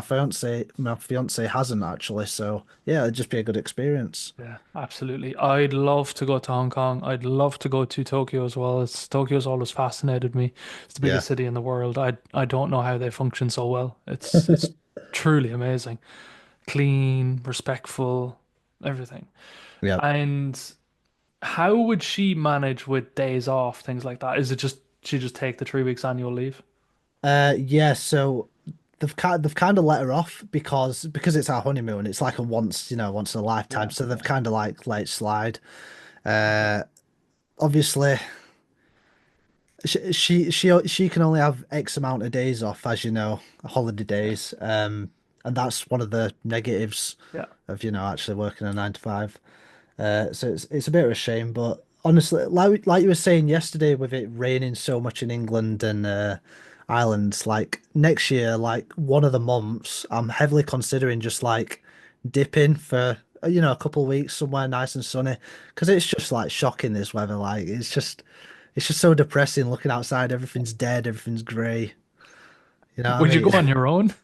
fiance hasn't actually, so yeah, it'd just be a good experience. Yeah, absolutely. I'd love to go to Hong Kong. I'd love to go to Tokyo as well. Tokyo's always fascinated me. It's the Yeah, biggest city in the world. I don't know how they function so well. It's truly amazing. Clean, respectful, everything. yeah. And how would she manage with days off, things like that? Is it just she just take the 3 weeks annual leave? Yeah. So they've kind of let her off because it's our honeymoon. It's like a once in a lifetime. Yeah, So they've yeah. kind of like let it slide. Okay. Uh, Obviously. She can only have X amount of days off, as you know, holiday Yeah, days. And that's one of the negatives yeah. of, actually working a 9 to 5. So it's a bit of a shame, but honestly, like you were saying yesterday, with it raining so much in England and Ireland, like next year, like one of the months, I'm heavily considering just like dipping for a couple of weeks somewhere nice and sunny, because it's just like shocking this weather. Like it's just so depressing looking outside. Everything's dead, everything's grey. You know what I Would you mean? go on your own?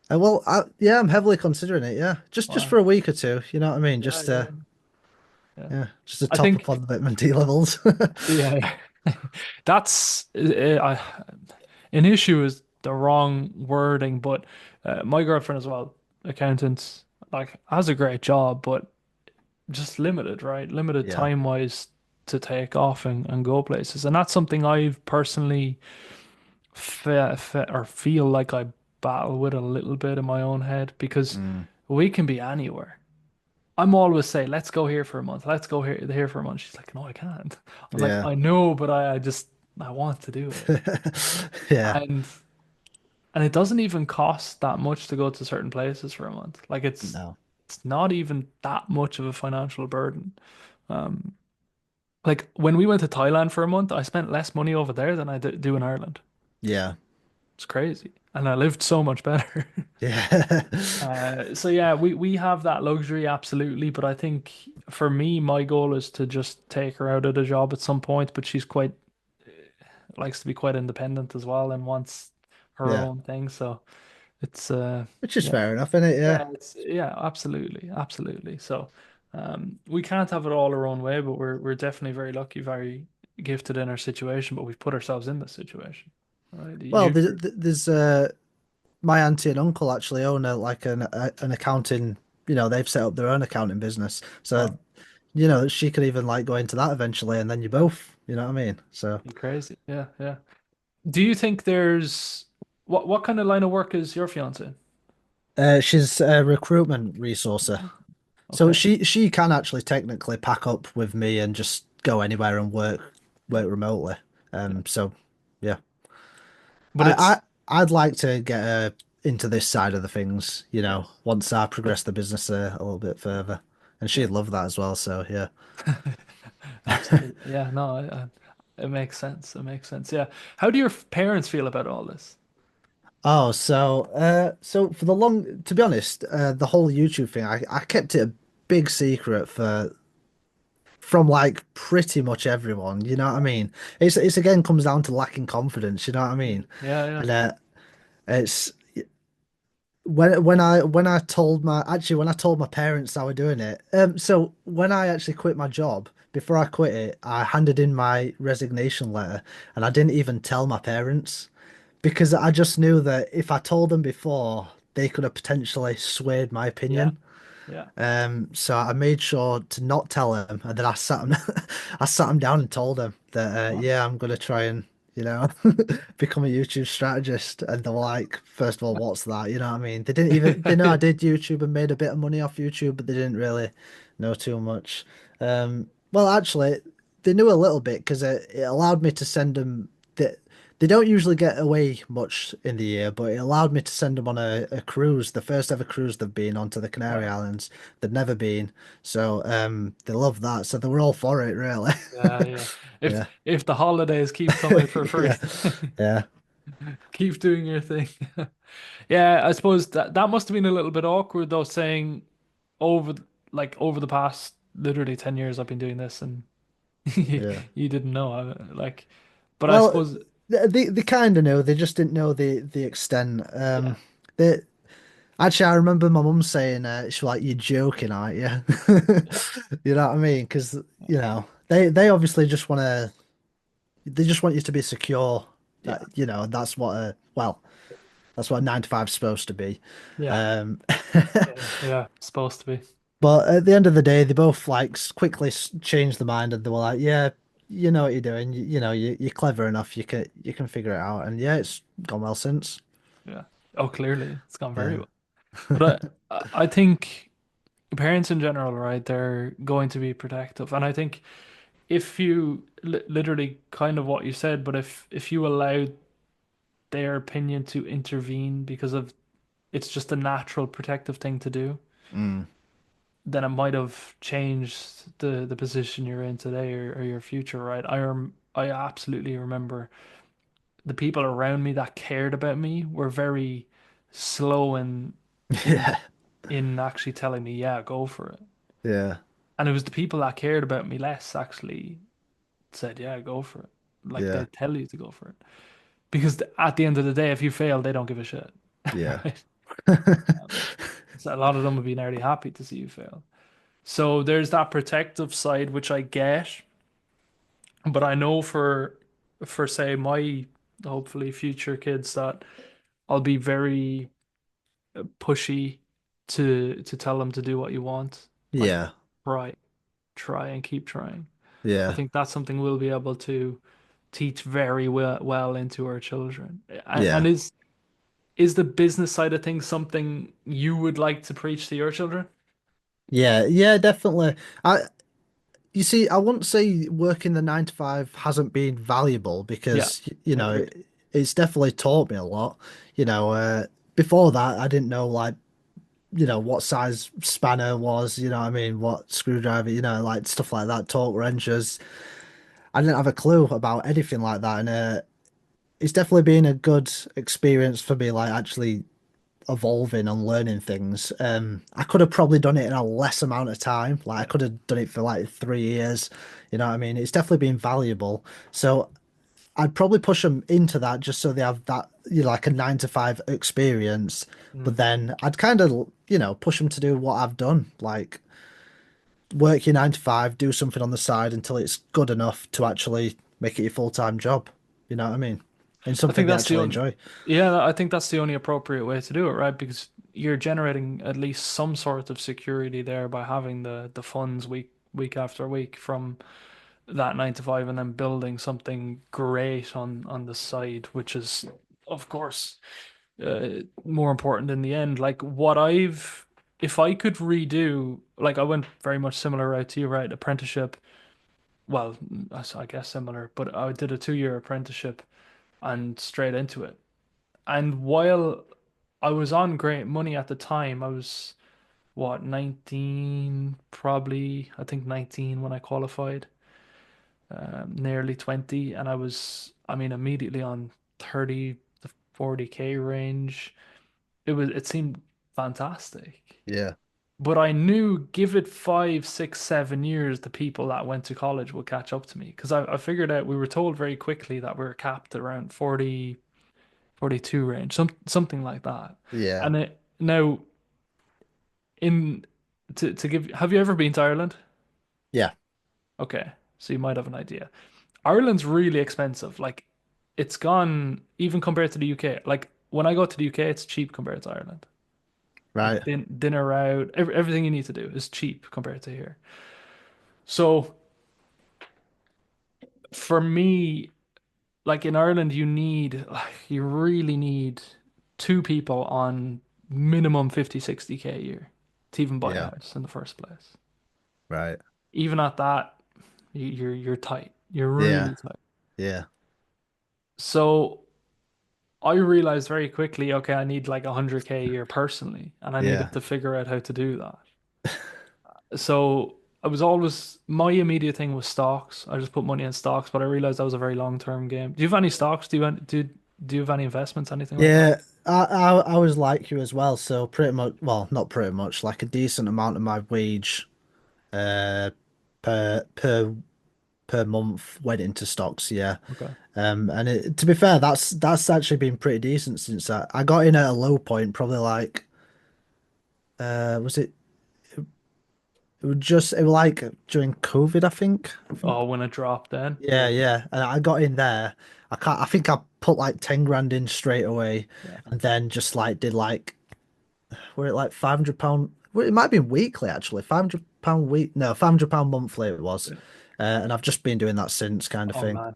Well, yeah, I'm heavily considering it. Yeah, just for Wow. a week or two. You know what I mean? Yeah, Just yeah, yeah. just to I top up think, on the vitamin D levels. yeah, that's an issue is the wrong wording, but my girlfriend as well, accountant, like has a great job, but just limited, right? Limited Yeah, time wise to take off and go places, and that's something I've personally or feel like I battle with a little bit in my own head because mm, we can be anywhere. I'm always say, let's go here for a month. Let's go here for a month. She's like, no, I can't. I'm like, yeah, I know, but I just I want to do it. yeah. And and it doesn't even cost that much to go to certain places for a month. Like No, it's not even that much of a financial burden. Um, like when we went to Thailand for a month, I spent less money over there than do in Ireland. yeah, It's crazy. And I lived so much better. yeah, So yeah, we have that luxury absolutely, but I think for me, my goal is to just take her out of the job at some point. But she's quite likes to be quite independent as well and wants her yeah. own thing. So it's Which is yeah, fair enough, isn't it? Yeah, yeah, absolutely, absolutely. So we can't have it all our own way, but we're definitely very lucky, very gifted in our situation. But we've put ourselves in this situation, right? well, You, there's my auntie and uncle actually own like an accounting. They've set up their own accounting business, so wow, she could even like go into that eventually, and then you both, you know what I mean? So, you're crazy. Yeah, yeah. Do you think there's what kind of line of work is your fiance in? she's a recruitment resourcer, so Okay. she can actually technically pack up with me and just go anywhere and Yeah, work remotely. yeah. So yeah, But I it's I'd like to get her into this side of the things, yes. once I progress the business a little bit further, and Yeah. she'd love that as well. So yeah. Absolutely. Yeah, no, it makes sense. It makes sense. Yeah. How do your parents feel about all this? Oh, so for to be honest, the whole YouTube thing, I kept it a big secret from like pretty much everyone. You know what I mean? It's again comes down to lacking confidence. You know what I Yeah, mean? yeah, yeah. And it's when I told my parents I were doing it. So when I actually quit my job, before I quit it, I handed in my resignation letter and I didn't even tell my parents because I just knew that if I told them before, they could have potentially swayed my Yeah, opinion. yeah, So I made sure to not tell them, and then I sat them, I sat them down and told them that, nice. yeah, I'm gonna try and, you know, become a YouTube strategist. And they were like, first of all, what's that? You know what I mean? They know I did YouTube and made a bit of money off YouTube, but they didn't really know too much. Well, actually, they knew a little bit because it allowed me to send them. They don't usually get away much in the year, but it allowed me to send them on a cruise, the first ever cruise they've been on to the Canary Wow. Islands. They'd never been, so they love that. So they were all for it, really. Yeah, yeah. If Yeah, if the holidays keep coming for free, yeah, yeah, keep doing your thing. Yeah, I suppose that must have been a little bit awkward though, saying over over the past literally 10 years I've been doing this and you, yeah. you didn't know. But I Well, suppose they kind of know. They just didn't know the extent. yeah. They Actually, I remember my mum saying, "She's like, you're joking, aren't you?" Yeah. You know what I mean? Because they obviously just want to. They just want you to be secure. Yeah. That's what that's what a 9 to 5's supposed to be. Yeah. Um, Yeah. Yeah. Supposed to be. but at the end of the day, they both like quickly changed their mind and they were like, "Yeah, you know what you're doing. You're clever enough. You can figure it out." And yeah, it's gone well since. Yeah. Oh, clearly it's gone very Yeah, well. But I think parents in general, right, they're going to be protective. And I think if you literally kind of what you said, but if you allowed their opinion to intervene because of it's just a natural protective thing to do, mm. then it might have changed the position you're in today or your future, right? I absolutely remember the people around me that cared about me were very slow in Yeah, in actually telling me, yeah, go for it. yeah, And it was the people that cared about me less actually said, yeah, go for it. Like yeah, they tell you to go for it. Because at the end of the day, if you fail, they don't give a shit. yeah, Right? So a lot of them would be nearly happy to see you fail. So there's that protective side, which I get, but I know for say my hopefully future kids that I'll be very pushy to tell them to do what you want. Like yeah, try, try and keep trying. I yeah, think that's something we'll be able to teach very well into our children. And yeah. is the business side of things something you would like to preach to your children? Yeah, yeah, definitely. You see, I wouldn't say working the 9 to 5 hasn't been valuable Yeah, because, agreed. it's definitely taught me a lot. Before that, I didn't know like, what size spanner was, you know what I mean, what screwdriver, like stuff like that, torque wrenches. I didn't have a clue about anything like that, and it's definitely been a good experience for me, like actually evolving and learning things. I could have probably done it in a less amount of time. Like I Yeah. could have done it for like 3 years. You know what I mean? It's definitely been valuable. So I'd probably push them into that just so they have that, like a 9 to 5 experience. But Mm. then I'd kind of, push them to do what I've done, like work your 9 to 5, do something on the side until it's good enough to actually make it your full-time job. You know what I mean? And I something think they that's the actually only, enjoy. yeah, I think that's the only appropriate way to do it, right? Because you're generating at least some sort of security there by having the funds week after week from that 9 to 5 and then building something great on the side, which is of course more important in the end. Like if I could redo, like I went very much similar route to you, right? Apprenticeship. Well, I guess similar, but I did a 2 year apprenticeship and straight into it. And while I was on great money at the time, I was what, 19, probably, I think 19 when I qualified, nearly 20. And I mean, immediately on 30 to 40K range. It seemed fantastic. Yeah. But I knew give it 5, 6, 7 years, the people that went to college would catch up to me because I figured out we were told very quickly that we were capped at around 40, 42 range, something like that. Yeah. And now in to give, have you ever been to Ireland? Yeah. Okay, so you might have an idea. Ireland's really expensive. Like, it's gone even compared to the UK. Like, when I go to the UK, it's cheap compared to Ireland. Like, Right. dinner out, everything you need to do is cheap compared to here. So for me, like in Ireland, you really need two people on minimum 50, 60K a year to even buy a Yeah. house in the first place. Right. Even at that, you're tight. You're Yeah. really tight. Yeah. So I realized very quickly, okay, I need like 100K a year personally, and I Yeah. needed to figure out how to do that. So I was always my immediate thing was stocks. I just put money in stocks, but I realized that was a very long-term game. Do you have any stocks? Do you have any investments, anything like that? Yeah. I was like you as well. So pretty much, well, not pretty much, like a decent amount of my wage uh per per month went into stocks. Yeah. Okay. And to be fair, that's actually been pretty decent since I got in at a low point, probably like was it it was like during COVID, I think. Oh, when it dropped then? Yeah, yeah. And I got in there. I think I put like 10 grand in straight away Yeah. and then just like did like were it like £500? Well, it might be weekly actually. £500 week, no, £500 monthly it was. Yeah. And I've just been doing that since kind of Oh thing. man,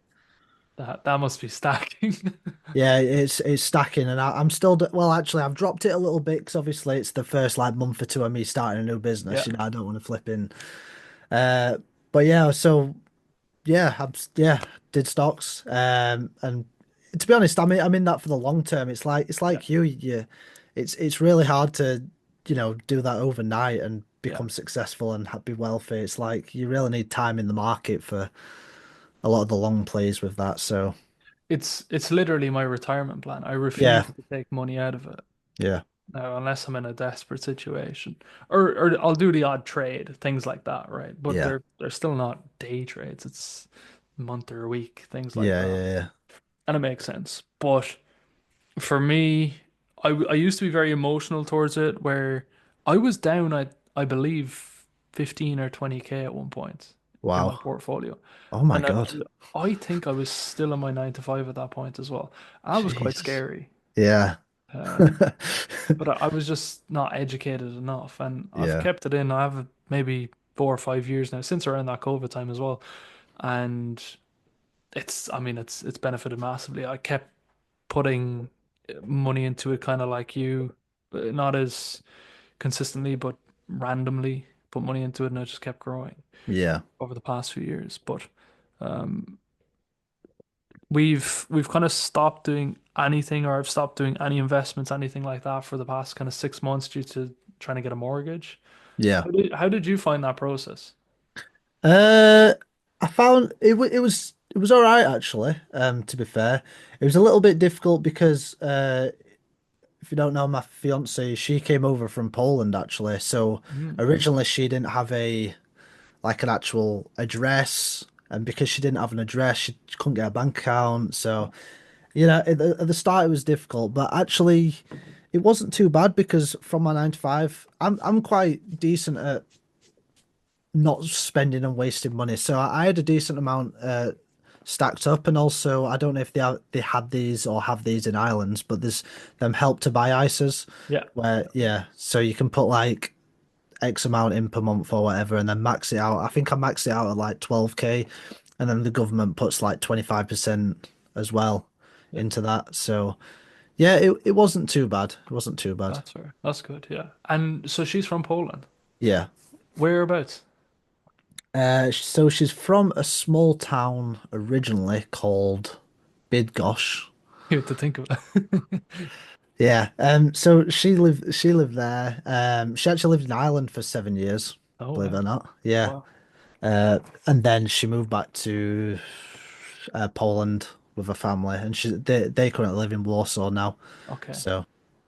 that must be stacking. Yeah, it's stacking, and I'm still well. Actually, I've dropped it a little bit because obviously it's the first like month or two of me starting a new business. Yeah. You know, I don't want to flip in. Uh, but yeah, so yeah, yeah, did stocks. And to be honest, I'm in that for the long term. It's Yeah. like it's really hard to do that overnight and Yeah. become successful and be wealthy. It's like you really need time in the market for a lot of the long plays with that. So It's literally my retirement plan. I yeah, refuse to take money out of it yeah, now unless I'm in a desperate situation. Or I'll do the odd trade, things like that, right? But yeah, they're still not day trades. It's month or week, things like yeah, that. yeah, yeah. And it makes sense. But for me, I used to be very emotional towards it, where I was down, I believe, 15 or 20K at one point in my Wow. portfolio. Oh my And God. I think I was still in my 9 to 5 at that point as well. And that was quite Jesus. scary. Yeah. Um, but I was just not educated enough. And I've Yeah. kept it in. I have maybe 4 or 5 years now, since around that COVID time as well. And I mean, it's benefited massively. I kept putting money into it kind of like you, but not as consistently, but randomly put money into it, and it just kept growing Yeah. over the past few years. But um, we've kind of stopped doing anything, or I've stopped doing any investments, anything like that for the past kind of 6 months due to trying to get a mortgage. Yeah. How did you find that process? Uh, I found it was all right actually. To be fair, it was a little bit difficult because if you don't know my fiance, she came over from Poland actually. So Mm, originally she didn't have an actual address, and because she didn't have an address, she couldn't get a bank account. yeah, So at the start it was difficult, but actually it wasn't too bad because from my 9 to 5, I'm quite decent at not spending and wasting money. So I had a decent amount stacked up, and also I don't know if they had these or have these in Ireland, but there's them help to buy ISAs yeah, where yeah, so you can put like X amount in per month or whatever, and then max it out. I think I maxed it out at like 12K, and then the government puts like 25% as well yeah. into that. So yeah, it wasn't too bad. It wasn't too bad. That's fair. That's good. Yeah. And so she's from Poland. Yeah. Whereabouts? So she's from a small town originally called Bydgoszcz. You have to think of it. Yeah. So she lived there. She actually lived in Ireland for 7 years, Oh believe it wow. or not. Yeah. Wow. And then she moved back to Poland with her family, and they currently live in Warsaw now. Okay. So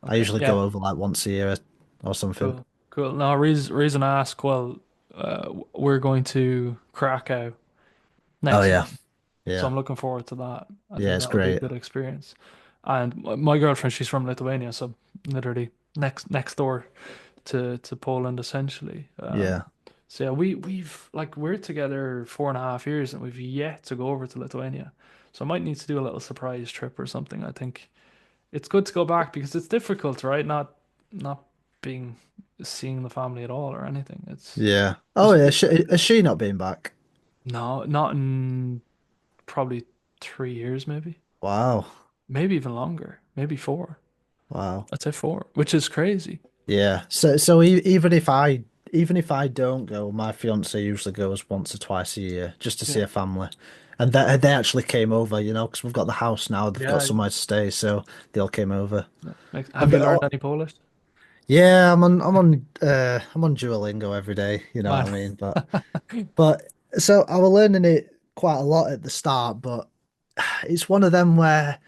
I Okay. usually go Yeah. over like once a year or something. Cool. Cool. Now, reason I ask, well, we're going to Krakow Oh next yeah, month, so yeah, I'm looking forward to that. I yeah. think It's that'll be a great. good experience. And my girlfriend, she's from Lithuania, so literally next door to Poland, essentially. Yeah, So yeah, we've like we're together 4.5 years and we've yet to go over to Lithuania. So I might need to do a little surprise trip or something. I think it's good to go back because it's difficult, right? Not being seeing the family at all or anything. Yeah. Oh It's yeah. just Has she not been back? no, not in probably 3 years, maybe. Wow. Maybe even longer. Maybe four. Wow. I'd say four, which is crazy. Yeah. Even if I don't go, my fiance usually goes once or twice a year just to see Yeah. her family. And they actually came over, because we've got the house now. They've got Yeah. somewhere to stay, so they all came over. Have And you they, learned oh, any Polish? yeah, I'm on Duolingo every day. You know what Man. I mean? But so I was learning it quite a lot at the start, but it's one of them where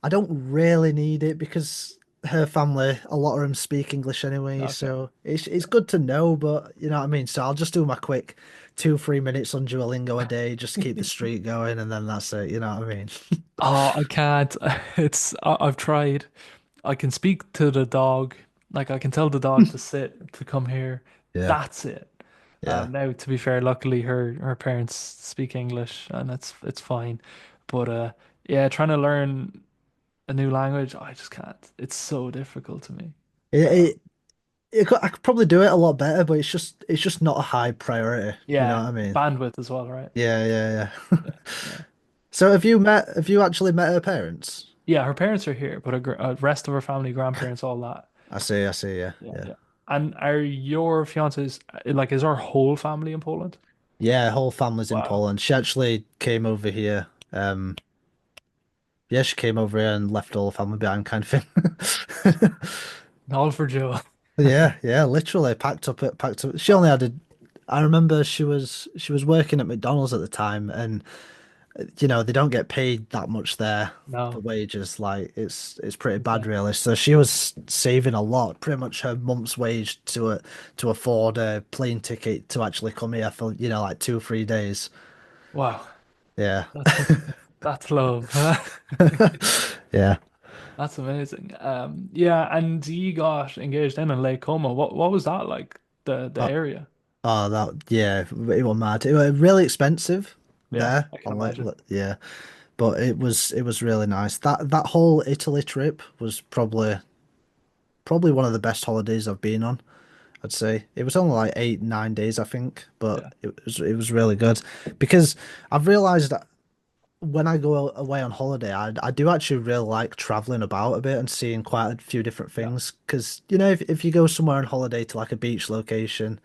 I don't really need it because her family, a lot of them speak English anyway, Okay. so it's good to know, but you know what I mean? So I'll just do my quick 2, 3 minutes on Duolingo a day just to keep the streak going, and then that's it, you know what I mean? Oh, I can't. I've tried. I can speak to the dog. Like I can tell the dog to sit, to come here. Yeah, That's it. yeah. Now, to be fair, luckily her parents speak English and it's fine. But yeah, trying to learn a new language, I just can't. It's so difficult to me. It, Uh, it, I could probably do it a lot better, but it's just not a high priority, you know yeah, what I mean? bandwidth as well, right? Yeah, yeah, yeah. Yeah, yeah. So have you actually met her parents? Yeah, her parents are here, but rest of her family, grandparents, all that. I see, yeah, Yeah, yeah. yeah. And are your fiance's like is our whole family in Poland? Yeah, whole family's in Wow. Poland. She actually came over here. Yeah, she came over here and left all the family behind, kind of thing. All for Joe. Yeah, yeah, literally packed up. She only had a. I remember she was working at McDonald's at the time, and they don't get paid that much there for No. wages. Like it's pretty Yeah. bad, really. So she was saving a lot, pretty much her month's wage to afford a plane ticket to actually come here for like 2 or 3 days. Wow. Yeah. That's that's love. Yeah. That's amazing. Yeah, and you got engaged in Lake Como. What was that like? The Oh, area? yeah, it was mad. It was really expensive Yeah, there I can on imagine. yeah, but it was really nice. That whole Italy trip was probably one of the best holidays I've been on. I'd say it was only like 8, 9 days, I think, but Yeah. it was really good because I've realized that when I go away on holiday, I do actually really like traveling about a bit and seeing quite a few different Yeah. things. Because if you go somewhere on holiday to like a beach location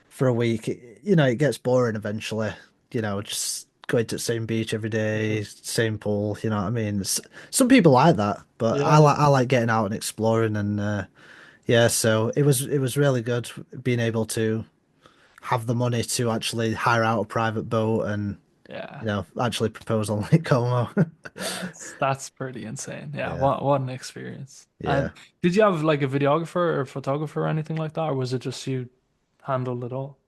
for a week, it gets boring eventually. Just going to the same beach every For day, sure. same pool. You know what I mean? Some people like that, but Yeah, I like getting out and exploring, and yeah. So it was really good being able to have the money to actually hire out a private boat and yeah. actually propose on Lake Como. Yeah, that's pretty insane. Yeah, Yeah, what an experience. yeah. And did you have like a videographer or photographer or anything like that, or was it just you handled it all?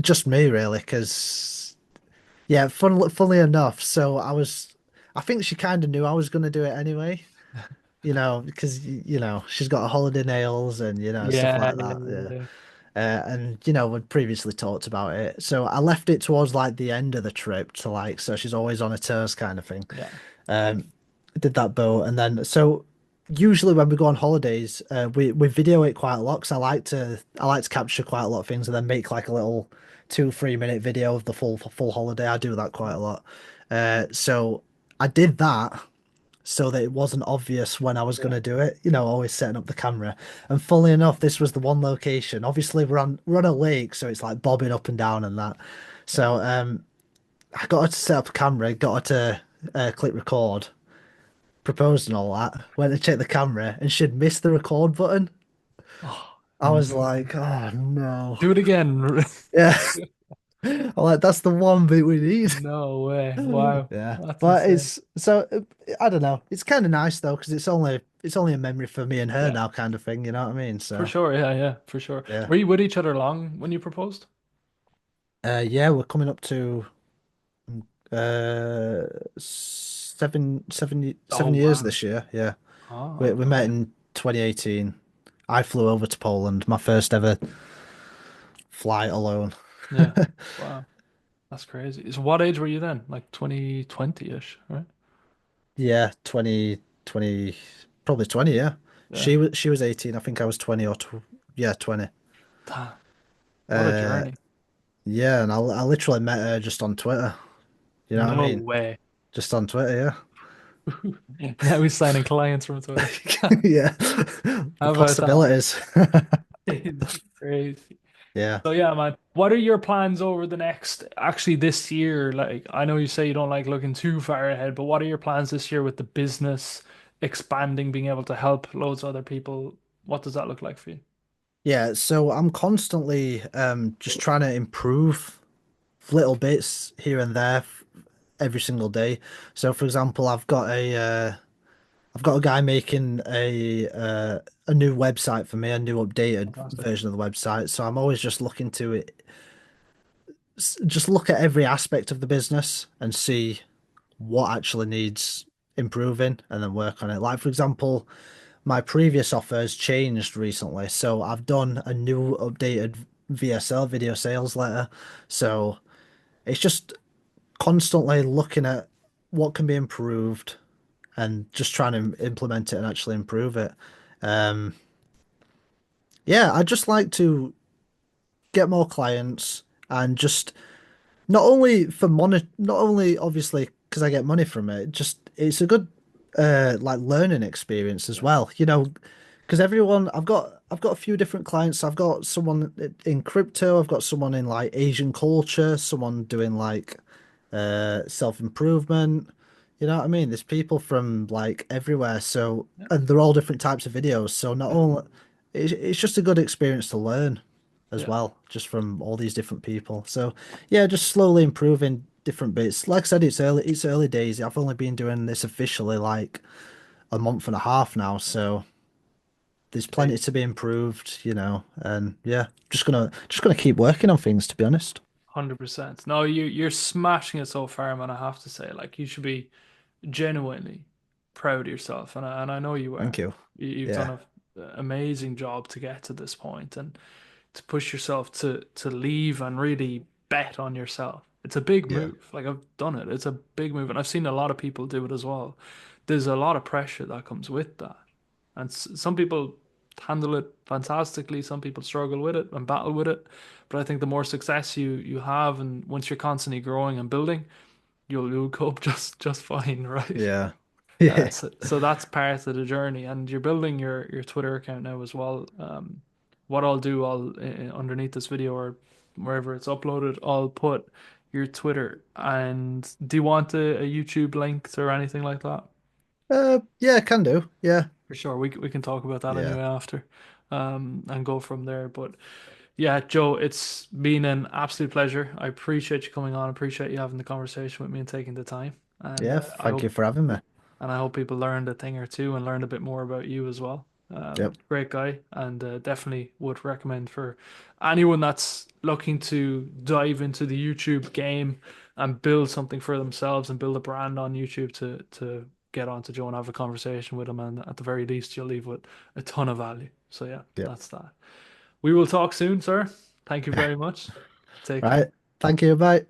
Just me really, because yeah, funnily enough, so I think she kind of knew I was going to do it anyway. Because she's got holiday nails and stuff Yeah, like yeah, that. yeah, Yeah. yeah. And we'd previously talked about it, so I left it towards like the end of the trip to like, so she's always on her toes kind of thing. Yeah. Um, did that boat, and then so usually when we go on holidays, we video it quite a lot because I like to capture quite a lot of things and then make like a little 2, 3 minute video of the full holiday. I do that quite a lot. So I did that so that it wasn't obvious when I was going Yeah. to do it, always setting up the camera. And funnily enough, this was the one location. Obviously, we're on a lake, so it's like bobbing up and down and that. Yeah. So I got her to set up a camera, got her to click record, proposed and all that. Went to check the camera, and she'd missed the record button. Oh, I was no. like, oh no. Do it again. Yeah. I'm like, that's the one bit we need. No way. Wow. Yeah, That's but insane. it's so I don't know. It's kind of nice though because it's only a memory for me and her Yeah. now, kind of thing. You know what I mean? For So sure. Yeah, yeah, for sure. yeah, Were you with each other long when you proposed? yeah, we're coming up to uh 7 Oh, 7 years wow. this year. Yeah, we Oh, we met okay. in 2018. I flew over to Poland, my first ever flight alone. Yeah. Wow. That's crazy. So what age were you then? Like 2020-ish, right? Yeah, 20, probably 20, yeah. Yeah. She was 18. I think I was 20 or tw yeah, 20. Damn. What a Uh journey. yeah, and I literally met her just on Twitter. You know what I No mean? way. Just on Twitter, Now he's signing clients from Twitter. yeah. Yeah. The How about that? possibilities. It's crazy. Yeah. So yeah, man. What are your plans over the next, actually this year? Like, I know you say you don't like looking too far ahead, but what are your plans this year with the business expanding, being able to help loads of other people? What does that look like for you? Yeah, so I'm constantly just trying to improve little bits here and there every single day. So for example, I've got a guy making a new website for me, a new updated Fantastic. version of the website. So I'm always just looking to just look at every aspect of the business and see what actually needs improving and then work on it. Like for example, my previous offer has changed recently, so I've done a new updated VSL, video sales letter. So it's just constantly looking at what can be improved and just trying to implement it and actually improve it. Um, yeah, I'd just like to get more clients and just not only for money, not only obviously because I get money from it, just it's a good like learning experience as Yeah. well. You know, because everyone I've got a few different clients. I've got someone in crypto, I've got someone in like Asian culture, someone doing like self-improvement. You know what I mean? There's people from like everywhere. So Yeah. and they're all different types of videos. So not only it's just a good experience to learn as Yeah. well, just from all these different people. So yeah, just slowly improving different bits. Like I said, it's early days. I've only been doing this officially like a month and a half now, so there's plenty to be improved, you know. And yeah, just gonna keep working on things to be honest. 100%. No, you're smashing it so far, man. I have to say, like, you should be genuinely proud of yourself, and I know you Thank are. you. You've done Yeah. an amazing job to get to this point, and to push yourself to leave and really bet on yourself. It's a big Yeah. move. Like, I've done it. It's a big move, and I've seen a lot of people do it as well. There's a lot of pressure that comes with that, and some people handle it fantastically. Some people struggle with it and battle with it. But I think the more success you have, and once you're constantly growing and building, you'll cope just fine, right? Yeah. Yeah. So that's part of the journey, and you're building your Twitter account now as well. What I'll do, underneath this video or wherever it's uploaded, I'll put your Twitter. And do you want a YouTube link or anything like that? Yeah, can do. Yeah. For sure, we can talk about that Yeah. anyway after, and go from there. But yeah, Joe, it's been an absolute pleasure. I appreciate you coming on. I appreciate you having the conversation with me and taking the time. And Yeah. Thank you for having me. I hope people learned a thing or two and learned a bit more about you as well. Yep. Great guy, and definitely would recommend for anyone that's looking to dive into the YouTube game and build something for themselves and build a brand on YouTube to get on to Joe and have a conversation with him. And at the very least, you'll leave with a ton of value. So yeah, Yep. that's that. We will talk soon, sir. Thank you very much. Take care. Right. Thank you. Bye.